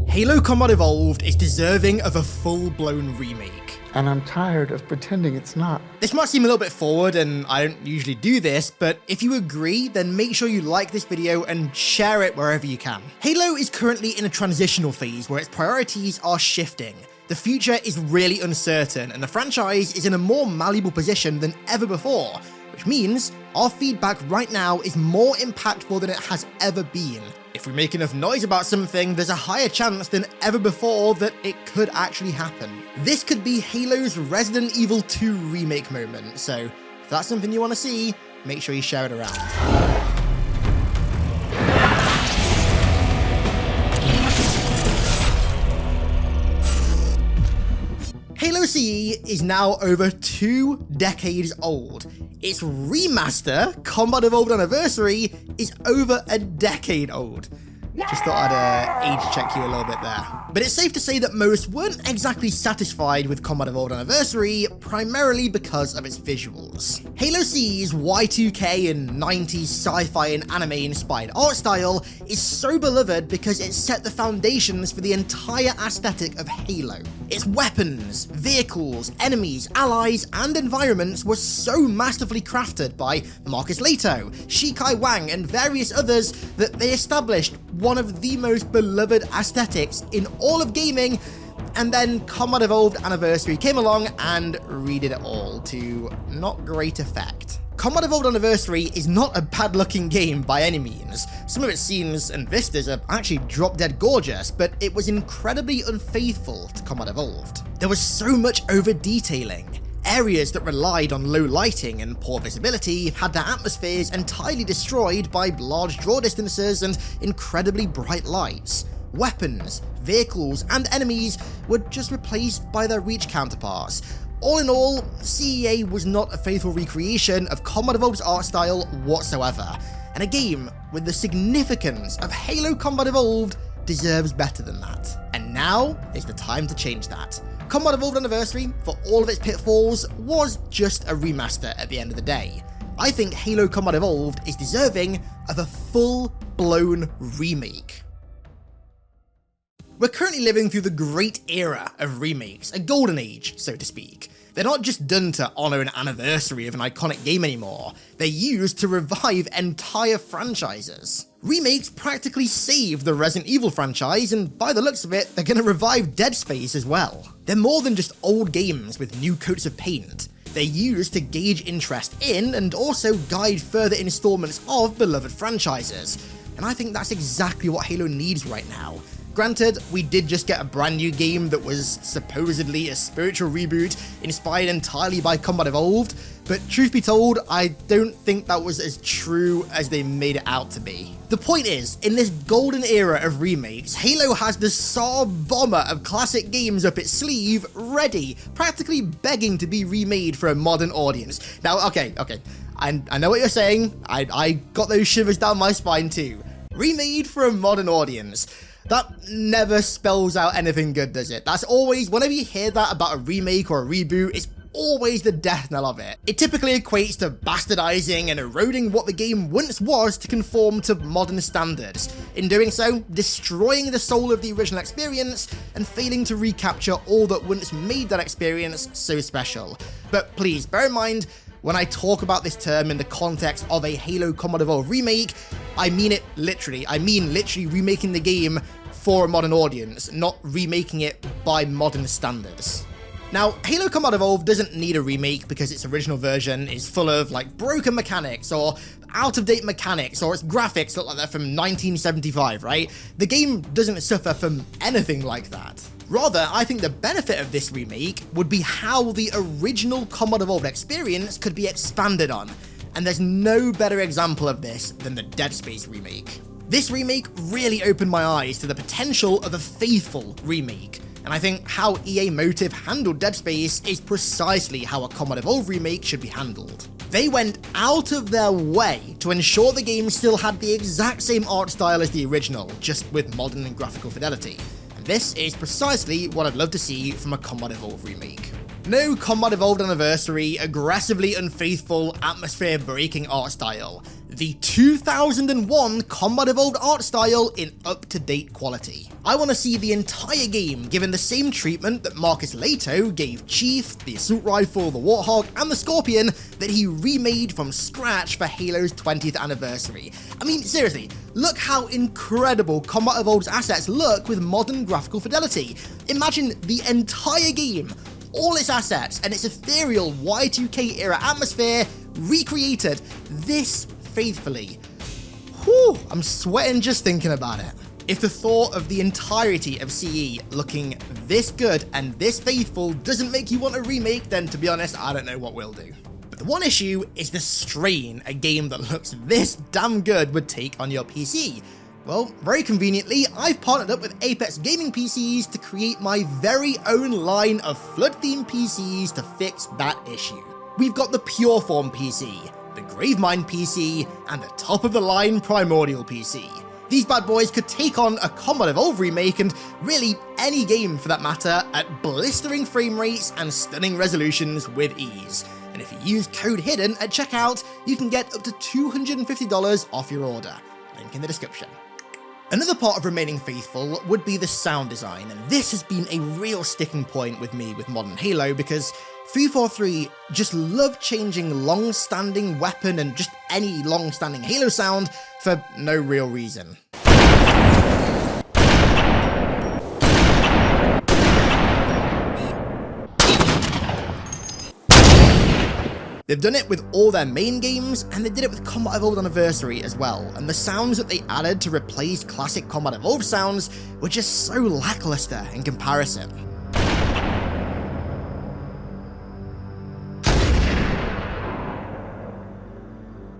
Halo Combat Evolved is deserving of a full-blown remake. And I'm tired of pretending it's not. This might seem a little bit forward, and I don't usually do this, but if you agree, then make sure you like this video and share it wherever you can. Halo is currently in a transitional phase where its priorities are shifting. The future is really uncertain, and the franchise is in a more malleable position than ever before, which means our feedback right now is more impactful than it has ever been. If we make enough noise about something, there's a higher chance than ever before that it could actually happen. This could be Halo's Resident Evil 2 remake moment, so if that's something you want to see, make sure you share it around. Halo CE is now over 2 decades old. Its remaster, Combat Evolved Anniversary, is over a decade old. Just thought I'd age check you a little bit there. But it's safe to say that most weren't exactly satisfied with Combat Evolved Anniversary, primarily because of its visuals. Halo CE's Y2K and 90s sci-fi and anime-inspired art style is so beloved because it set the foundations for the entire aesthetic of Halo. Its weapons, vehicles, enemies, allies, and environments were so masterfully crafted by Marcus Leto, Shikai Wang, and various others that they established one of the most beloved aesthetics in all of gaming, and then Combat Evolved Anniversary came along and redid it all to not great effect. Combat Evolved Anniversary is not a bad-looking game by any means. Some of its scenes and vistas are actually drop-dead gorgeous, but it was incredibly unfaithful to Combat Evolved. There was so much over-detailing. Areas that relied on low lighting and poor visibility had their atmospheres entirely destroyed by large draw distances and incredibly bright lights. Weapons, vehicles, and enemies were just replaced by their Reach counterparts. All in all, CEA was not a faithful recreation of Combat Evolved's art style whatsoever, and a game with the significance of Halo Combat Evolved deserves better than that. And now is the time to change that. Combat Evolved Anniversary, for all of its pitfalls, was just a remaster at the end of the day. I think Halo Combat Evolved is deserving of a full-blown remake. We're currently living through the great era of remakes, a golden age, so to speak. They're not just done to honour an anniversary of an iconic game anymore, they're used to revive entire franchises. Remakes practically saved the Resident Evil franchise, and by the looks of it, they're going to revive Dead Space as well. They're more than just old games with new coats of paint. They're used to gauge interest in and also guide further installments of beloved franchises, and I think that's exactly what Halo needs right now. Granted, we did just get a brand new game that was supposedly a spiritual reboot inspired entirely by Combat Evolved, but truth be told, I don't think that was as true as they made it out to be. The point is, in this golden era of remakes, Halo has the Tsar Bomber of classic games up its sleeve, ready, practically begging to be remade for a modern audience. Now, okay, I know what you're saying, I got those shivers down my spine too. Remade for a modern audience. That never spells out anything good, does it? That's always, whenever you hear that about a remake or a reboot, it's always the death knell of it. It typically equates to bastardizing and eroding what the game once was to conform to modern standards. In doing so, destroying the soul of the original experience and failing to recapture all that once made that experience so special. But please, bear in mind, when I talk about this term in the context of a Halo Combat Evolved remake, I mean it literally. I mean literally remaking the game for a modern audience, not remaking it by modern standards. Now, Halo Combat Evolved doesn't need a remake because its original version is full of like broken mechanics or out-of-date mechanics, or its graphics look like they're from 1975, right? The game doesn't suffer from anything like that. Rather, I think the benefit of this remake would be how the original Combat Evolved experience could be expanded on, and there's no better example of this than the Dead Space remake. This remake really opened my eyes to the potential of a faithful remake, and I think how EA Motive handled Dead Space is precisely how a Combat Evolved remake should be handled. They went out of their way to ensure the game still had the exact same art style as the original, just with modern and graphical fidelity. And this is precisely what I'd love to see from a Combat Evolved remake. No Combat Evolved Anniversary, aggressively unfaithful, atmosphere-breaking art style. the 2001 Combat Evolved art style in up-to-date quality. I want to see the entire game given the same treatment that Marcus Leto gave Chief, the Assault Rifle, the Warthog, and the Scorpion that he remade from scratch for Halo's 20th anniversary. I mean, seriously, look how incredible Combat Evolved's assets look with modern graphical fidelity. Imagine the entire game, all its assets, and its ethereal Y2K era atmosphere recreated this faithfully. Whew, I'm sweating just thinking about it. If the thought of the entirety of CE looking this good and this faithful doesn't make you want a remake, then to be honest, I don't know what will do. But the one issue is the strain a game that looks this damn good would take on your PC. Well, very conveniently, I've partnered up with Apex Gaming PCs to create my very own line of flood-themed PCs to fix that issue. We've got the Pureform PC, the Gravemind PC, and the top-of-the-line Primordial PC. These bad boys could take on a Combat Evolved remake and really any game for that matter at blistering frame rates and stunning resolutions with ease. And if you use code HIDDEN at checkout, you can get up to $250 off your order. Link in the description. Another part of remaining faithful would be the sound design, and this has been a real sticking point with me with modern Halo because 343 just love changing long-standing weapon and just any long-standing Halo sound for no real reason. They've done it with all their main games, and they did it with Combat Evolved Anniversary as well, and the sounds that they added to replace classic Combat Evolved sounds were just so lackluster in comparison.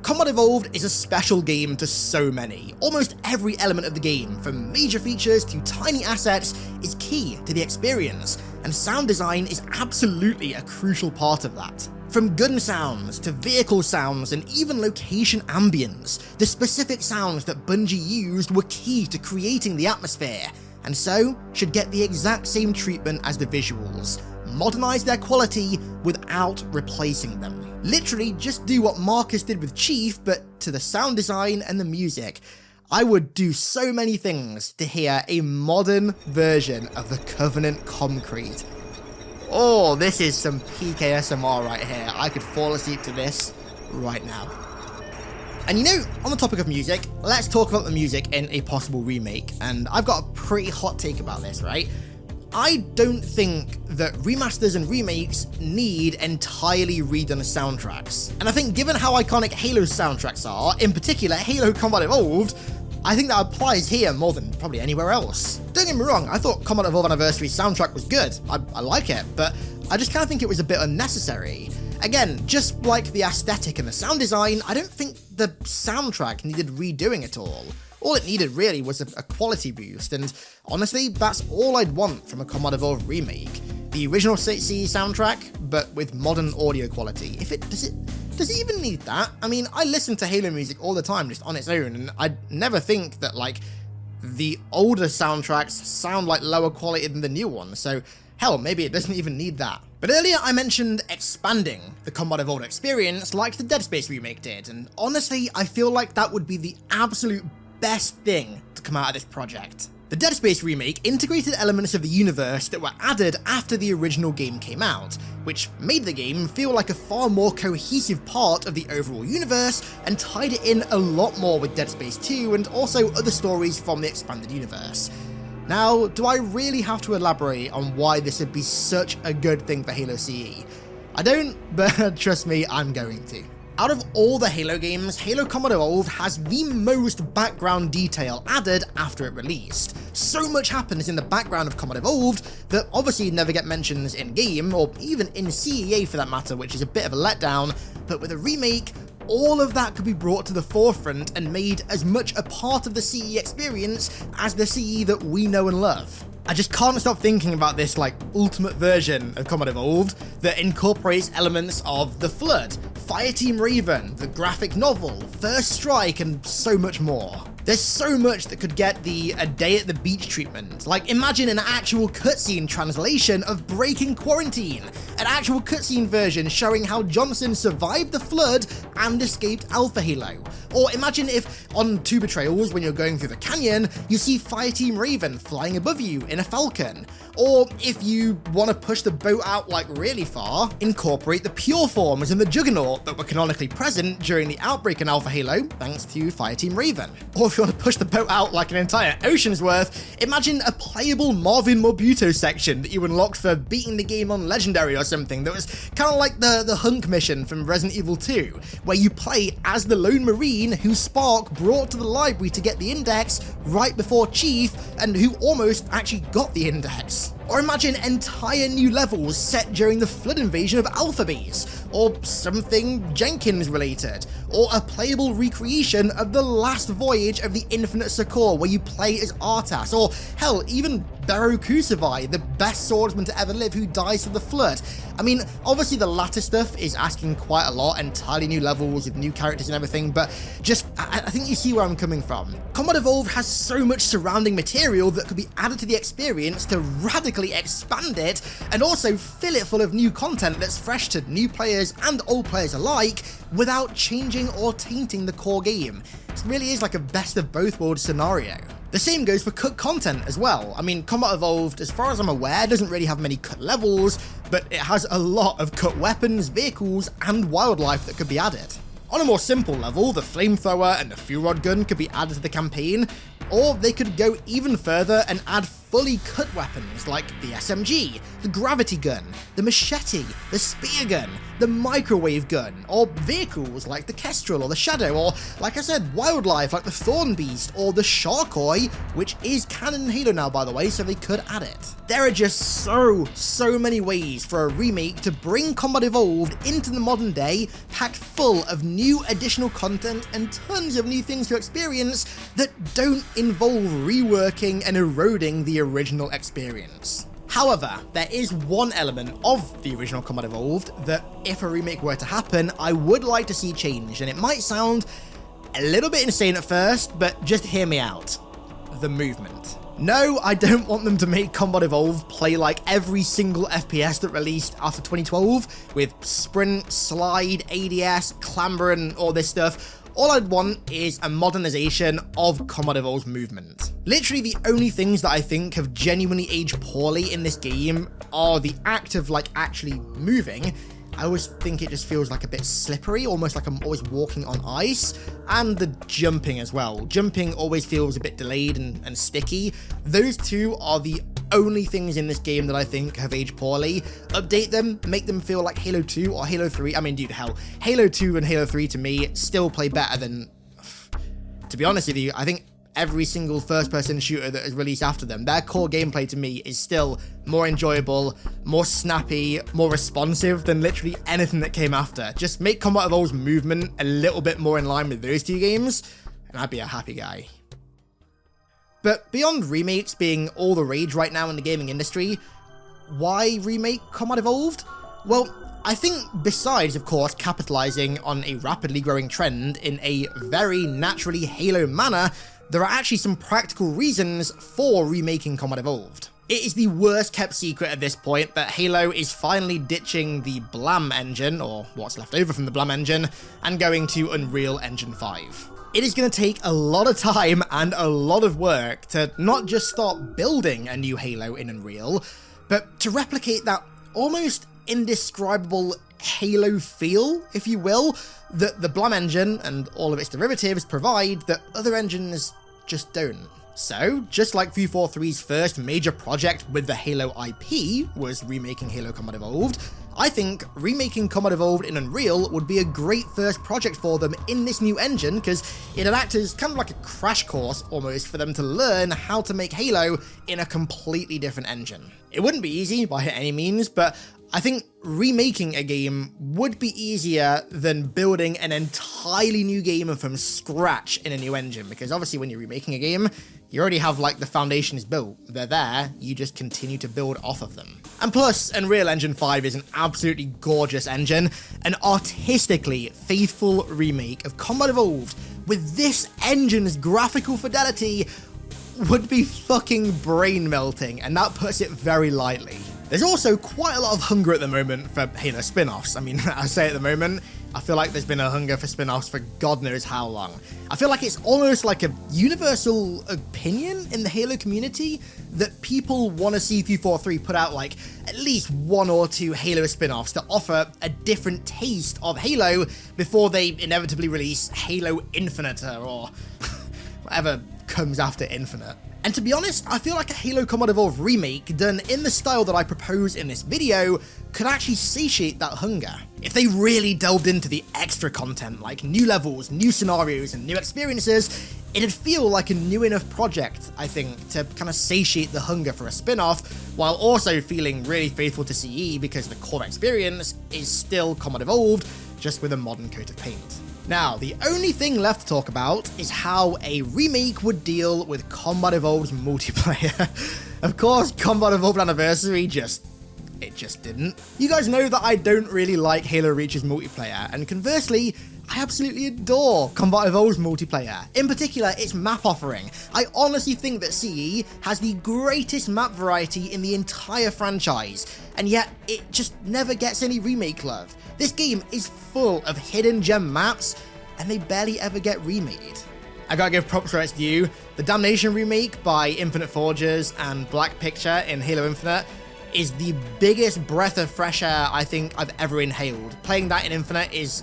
Combat Evolved is a special game to so many. Almost every element of the game, from major features to tiny assets, is key to the experience, and sound design is absolutely a crucial part of that. From gun sounds to vehicle sounds and even location ambience, the specific sounds that Bungie used were key to creating the atmosphere, and so should get the exact same treatment as the visuals. Modernize their quality without replacing them. Literally just do what Marcus did with Chief, but to the sound design and the music. I would do so many things to hear a modern version of the Covenant Concrete. Oh, this is some peak ASMR right here. I could fall asleep to this right now. And you know, on the topic of music, let's talk about the music in a possible remake. And I've got a pretty hot take about this, right? I don't think that remasters and remakes need entirely redone soundtracks. And I think given how iconic Halo's soundtracks are, in particular Halo Combat Evolved, I think that applies here more than probably anywhere else. Don't get me wrong, I thought Combat Evolved Anniversary soundtrack was good. I like it, but I just kind of think it was a bit unnecessary. Again, just like the aesthetic and the sound design, I don't think the soundtrack needed redoing at all. All it needed really was a quality boost, and honestly, that's all I'd want from a Combat Evolved remake. The original CE soundtrack, but with modern audio quality. Does it even need that? I mean, I listen to Halo music all the time just on its own, and I never think that, like, the older soundtracks sound like lower quality than the new ones, so hell, maybe it doesn't even need that. But earlier I mentioned expanding the Combat Evolved experience like the Dead Space remake did, and honestly, I feel like that would be the absolute best thing to come out of this project. The Dead Space remake integrated elements of the universe that were added after the original game came out, which made the game feel like a far more cohesive part of the overall universe and tied it in a lot more with Dead Space 2 and also other stories from the expanded universe. Now, do I really have to elaborate on why this would be such a good thing for Halo CE? I don't, but trust me, I'm going to. Out of all the Halo games, Halo Combat Evolved has the most background detail added after it released. So much happens in the background of Combat Evolved that obviously never get mentions in-game, or even in CEA for that matter, which is a bit of a letdown, but with a remake, all of that could be brought to the forefront and made as much a part of the CE experience as the CE that we know and love. I just can't stop thinking about this, like, ultimate version of Combat Evolved that incorporates elements of The Flood, Fireteam Raven, the graphic novel, First Strike, and so much more. There's so much that could get the A Day at the Beach treatment. Like, imagine an actual cutscene translation of Breaking Quarantine, an actual cutscene version showing how Johnson survived the flood and escaped Alpha Halo. Or imagine if on 2 Betrayals, when you're going through the canyon, you see Fireteam Raven flying above you in a falcon. Or if you want to push the boat out like really far, incorporate the pure forms and the Juggernaut that were canonically present during the outbreak in Alpha Halo, thanks to Fireteam Raven. Or if you want to push the boat out like an entire ocean's worth, imagine a playable Marvin Morbuto section that you unlocked for beating the game on Legendary or something that was kind of like the Hunk mission from Resident Evil 2, where you play as the lone Marine who Spark brought to the library to get the index right before Chief, and who almost actually got the index. Or imagine entire new levels set during the flood invasion of Alpha Base, or something Jenkins related, or a playable recreation of the last voyage of the Infinite Succor where you play as Artas, or hell, even Beru Kusavai, the best swordsman to ever live who dies to the flood. I mean, obviously the latter stuff is asking quite a lot, entirely new levels with new characters and everything, but just, I think you see where I'm coming from. Combat Evolved has so much surrounding material that could be added to the experience to radically expand it, and also fill it full of new content that's fresh to new players and old players alike, without changing or tainting the core game. It really is like a best of both worlds scenario. The same goes for cut content as well. I mean, Combat Evolved, as far as I'm aware, doesn't really have many cut levels, but it has a lot of cut weapons, vehicles, and wildlife that could be added. On a more simple level, the flamethrower and the fuel rod gun could be added to the campaign, or they could go even further and add fully cut weapons like the SMG, the gravity gun, the machete, the spear gun, the microwave gun, or vehicles like the Kestrel or the Shadow, or like I said, wildlife like the Thorn Beast or the Sharkoi, which is canon in Halo now by the way, so they could add it. There are just so many ways for a remake to bring Combat Evolved into the modern day, packed full of new additional content and tons of new things to experience that don't involve reworking and eroding the original experience. However, there is one element of the original Combat Evolved that, if a remake were to happen, I would like to see changed, and it might sound a little bit insane at first, but just hear me out. The movement. No, I don't want them to make Combat Evolved play like every single FPS that released after 2012, with sprint, slide, ADS, clamber, and all this stuff. All I'd want is a modernization of Combat Evolved's movement. Literally the only things that I think have genuinely aged poorly in this game are the act of like actually moving. I always think it just feels like a bit slippery, almost like I'm always walking on ice, and the jumping as well. Jumping always feels a bit delayed and sticky. Those two are the only things in this game that I think have aged poorly. Update them, make them feel like Halo 2 or Halo 3. I mean, dude, hell, Halo 2 and Halo 3 to me still play better than, to be honest with you, I think every single first-person shooter that is released after them, their core gameplay to me is still more enjoyable, more snappy, more responsive than literally anything that came after. Just make Combat Evolved's movement a little bit more in line with those two games, and I'd be a happy guy. But beyond remakes being all the rage right now in the gaming industry, why remake Combat Evolved? Well, I think besides, of course, capitalizing on a rapidly growing trend in a very naturally Halo manner, there are actually some practical reasons for remaking Combat Evolved. It is the worst kept secret at this point that Halo is finally ditching the Blam engine, or what's left over from the Blam engine, and going to Unreal Engine 5. It is going to take a lot of time and a lot of work to not just start building a new Halo in Unreal, but to replicate that almost indescribable Halo feel, if you will, that the Blam engine and all of its derivatives provide that other engines just don't. So, just like 343's first major project with the Halo IP was remaking Halo Combat Evolved, I think remaking Combat Evolved in Unreal would be a great first project for them in this new engine, because it'd act as kind of like a crash course almost for them to learn how to make Halo in a completely different engine. It wouldn't be easy by any means, but I think remaking a game would be easier than building an entirely new game from scratch in a new engine, because obviously when you're remaking a game, you already have like the foundations built. They're there, you just continue to build off of them. And plus, Unreal Engine 5 is an absolutely gorgeous engine, an artistically faithful remake of Combat Evolved with this engine's graphical fidelity would be fucking brain melting, and that puts it very lightly. There's also quite a lot of hunger at the moment for Halo spin-offs. I mean, I say at the moment, I feel like there's been a hunger for spin-offs for God knows how long. I feel like it's almost like a universal opinion in the Halo community that people want to see 343 put out like at least 1 or 2 Halo spin-offs that offer a different taste of Halo before they inevitably release Halo Infinite or whatever comes after Infinite. And to be honest, I feel like a Halo Combat Evolved remake done in the style that I propose in this video could actually satiate that hunger. If they really delved into the extra content like new levels, new scenarios, and new experiences, it'd feel like a new enough project, I think, to kind of satiate the hunger for a spin-off, while also feeling really faithful to CE because the core experience is still Combat Evolved, just with a modern coat of paint. Now, the only thing left to talk about is how a remake would deal with Combat Evolved's multiplayer. Of course, Combat Evolved Anniversary just didn't. You guys know that I don't really like Halo Reach's multiplayer, and conversely, I absolutely adore Combat Evolved's multiplayer, in particular its map offering. I honestly think that CE has the greatest map variety in the entire franchise, and yet it just never gets any remake love. This game is full of hidden gem maps, and they barely ever get remade. I gotta give props where it's due. The Damnation remake by Infinite Forgers and Black Picture in Halo Infinite is the biggest breath of fresh air I think I've ever inhaled. Playing that in Infinite is...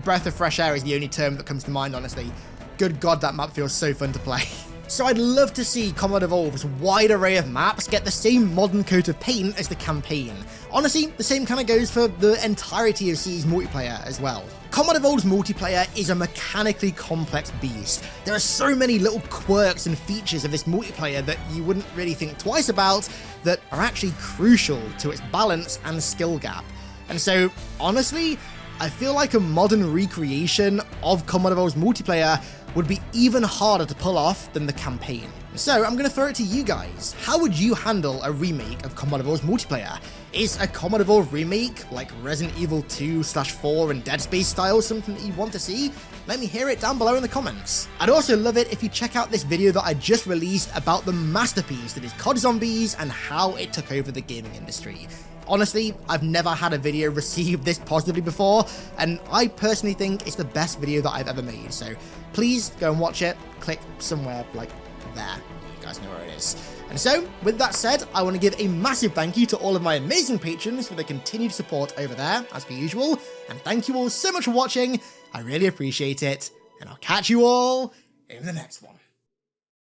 breath of fresh air is the only term that comes to mind, honestly. Good God, that map feels so fun to play. So I'd love to see Combat Evolved's wide array of maps get the same modern coat of paint as the campaign. Honestly, the same kind of goes for the entirety of CE's multiplayer as well. Combat Evolved's multiplayer is a mechanically complex beast. There are so many little quirks and features of this multiplayer that you wouldn't really think twice about that are actually crucial to its balance and skill gap. And so, honestly, I feel like a modern recreation of Combat Evolved's multiplayer would be even harder to pull off than the campaign. So I'm going to throw it to you guys. How would you handle a remake of Combat Evolved's multiplayer? Is a Combat Evolved remake, like Resident Evil 2/4 and Dead Space style, something that you want to see? Let me hear it down below in the comments. I'd also love it if you check out this video that I just released about the masterpiece that is COD Zombies and how it took over the gaming industry. Honestly, I've never had a video receive this positively before, and I personally think it's the best video that I've ever made, so please go and watch it. Click somewhere like there. You guys know where it is. And so, with that said, I want to give a massive thank you to all of my amazing patrons for their continued support over there, as per usual, and thank you all so much for watching. I really appreciate it, and I'll catch you all in the next one.